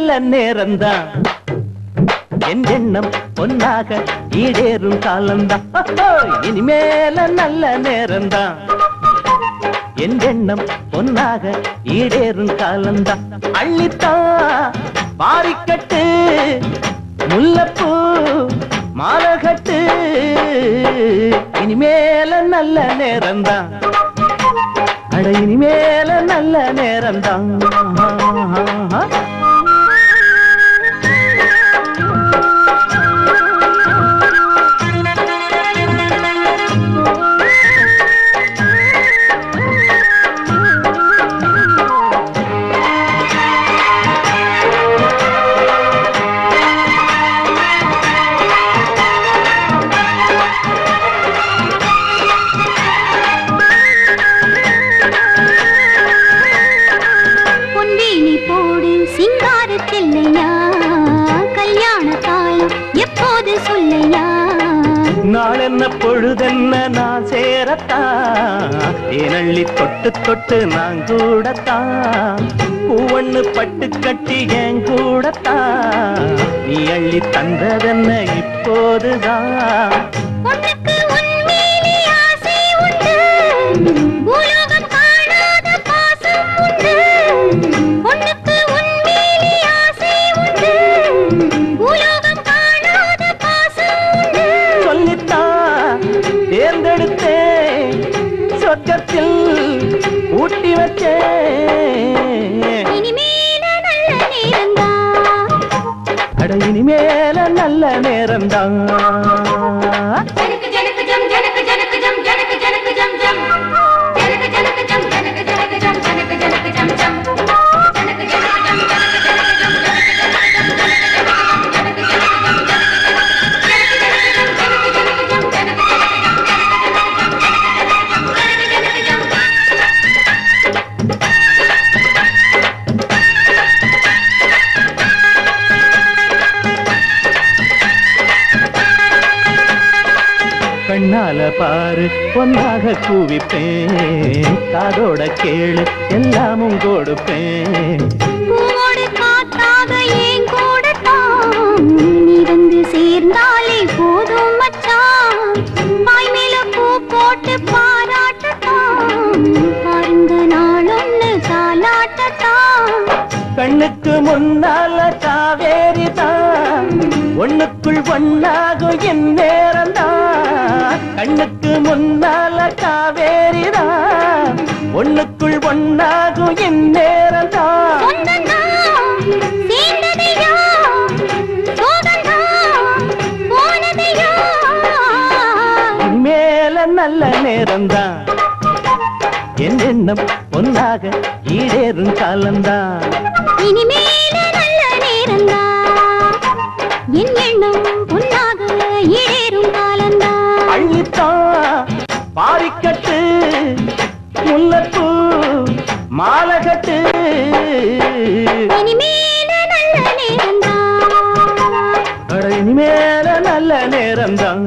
நல்ல நேரம்தான் என் எண்ணம் பொன்னாக ஈடேறும் காலம்தான் இனிமேல நல்ல நேரம்தான் என் எண்ணம் பொன்னாக ஈடேறும் காலம்தான் அள்ளித்தான் பாரிக்கட்டு முல்லப்பூ மாலகட்டு இனிமேல நல்ல நேரம்தான் அட இனிமேல நல்ல நேரம்தான் நாளென்ன பொழுதென்ன நான் சேரத்தான் ஏனள்ளி தொட்டு தொட்டு நான் கூடத்தான் பூவண்ணு பட்டு கட்டி என் கூடத்தான் நீ அள்ளி தந்ததென்ன இப்போதுதான் சொர்க்கத்தில் ஊட்டி வச்சேன் இனிமேல நல்ல நேரம்தான் அட இனிமேல நல்ல நேரம்தான் ஜனக்கு ஜனக்கு ஜம் ஜனக்கு ஜனக்கு ஜம் ஜனக்கு ஜனக்கு ஜம் ஜம் ஜனக்கு ஜனக்கு ஜம் ஜனக்கு ஜனக்கு ஜம் ஜனக்கு ஜனக்கு ஜம் ஜம் ஜனக்கு ஜனக்கு ஜம் ஜனக்கு ஜனக்கு ஜம் கண்ணால பாரு பொன்னாக கூவிப்பேன் காதோட கேளு எல்லாமும் கொடுப்பேன் பூவோடு காத்தாக ஏன் கூடத்தான் நீ வந்து சேர்ந்தாலே போதும் மச்சான் பாய் மேல பூ போட்டு பாராட்டத்தான் பாருங்க நாளொன்னு தாலாட்டத்தான் கண்ணுக்கு முன்னால காவேரி தான் ஒண்ணுக்குள் ஒன்னாகும் என் நேரம்தான் கண்ணுக்கு முன்னால காவேரிதான் ஒண்ணுக்குள் ஒன்னாகும் என் நேரம்தான் இனிமேல நல்ல நேரம்தான் என் எண்ணம் பொன்னாக ஈடேறும் காலம்தான் இனிமேல நல்ல நேரம்தான் என் எண்ணம் பொன்னாக ஈடேறும் காலம்தான் அள்ளித்தான் பாரிக்கட்டு முல்லப்பூ மாலகட்டு இனிமேல நல்ல நேரம்தான் அட இனிமேல நல்ல நேரம்தான்